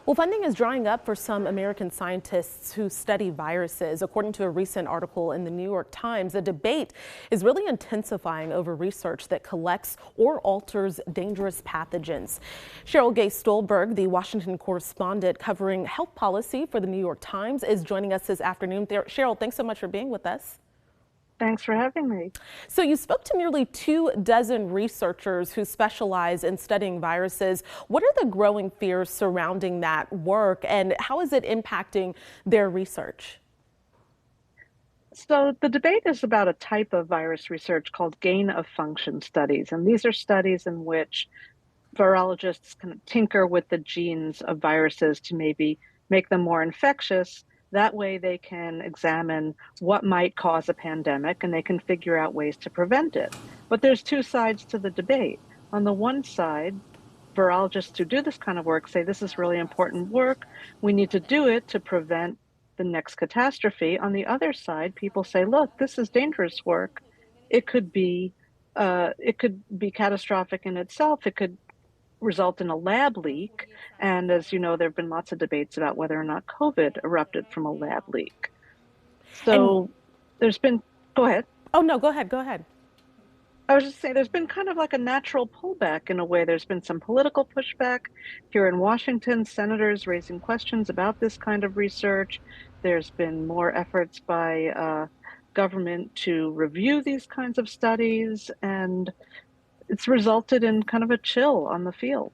Well, funding is drying up for some American scientists who study viruses. According to a recent article in the New York Times, the debate is really intensifying over research that collects or alters dangerous pathogens. Cheryl Gay Stolberg, the Washington correspondent covering health policy for the New York Times, is joining us this afternoon. Cheryl, thanks so much for being with us. Thanks for having me. So you spoke to nearly 24 researchers who specialize in studying viruses. What are the growing fears surrounding that work, and how is it impacting their research? So the debate is about a type of virus research called gain-of-function studies. And these are studies in which virologists can tinker with the genes of viruses to maybe make them more infectious. That way they can examine what might cause a pandemic and they can figure out ways to prevent it. But there's two sides to the debate. On the one side, virologists who do this kind of work say this is really important work. We need to do it to prevent the next catastrophe. On the other side, people say, look, this is dangerous work. It could be catastrophic in itself. It could result in a lab leak. And as you know, there have been lots of debates about whether or not COVID erupted from a lab leak. And So there's been, go ahead. oh no, go ahead, go ahead. I was just saying, there's been kind of like a natural pullback in a way. There's been some political pushback here in Washington, senators raising questions about this kind of research. There's been more efforts by government to review these kinds of studies, and it's resulted in kind of a chill on the field.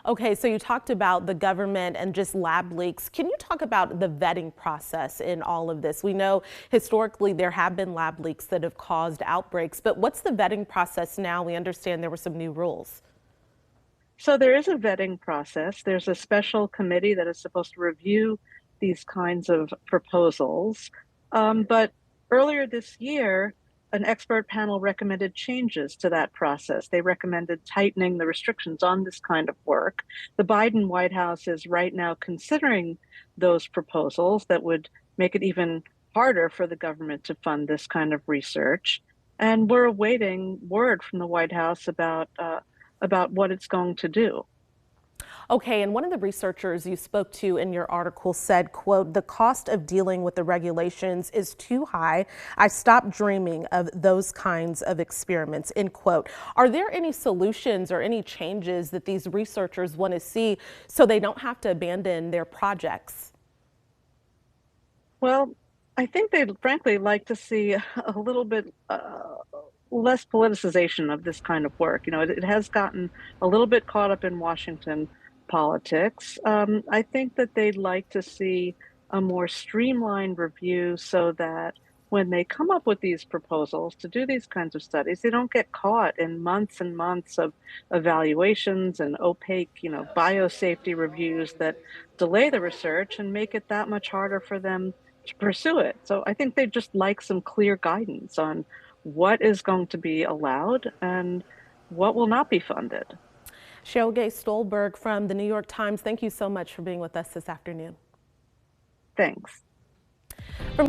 Okay, so you talked about the government and just lab leaks. Can you talk about the vetting process in all of this? We know historically there have been lab leaks that have caused outbreaks, but what's the vetting process now? We understand there were some new rules. So there is a vetting process. There's a special committee that is supposed to review these kinds of proposals. But earlier this year, an expert panel recommended changes to that process. They recommended tightening the restrictions on this kind of work. The Biden White House is right now considering those proposals that would make it even harder for the government to fund this kind of research. And we're awaiting word from the White House about what it's going to do. Okay, and one of the researchers you spoke to in your article said, quote, "The cost of dealing with the regulations is too high. I stopped dreaming of those kinds of experiments," end quote. Are there any solutions or any changes that these researchers want to see so they don't have to abandon their projects? Well, I think they'd frankly like to see a little bit less politicization of this kind of work. You know, it has gotten a little bit caught up in Washington politics. I think that they'd like to see a more streamlined review so that when they come up with these proposals to do these kinds of studies, they don't get caught in months and months of evaluations and opaque, biosafety reviews that delay the research and make it that much harder for them to pursue it. So I think they'd just like some clear guidance on what is going to be allowed and what will not be funded. Cheryl Gay Stolberg from the New York Times, thank you so much for being with us this afternoon. Thanks. From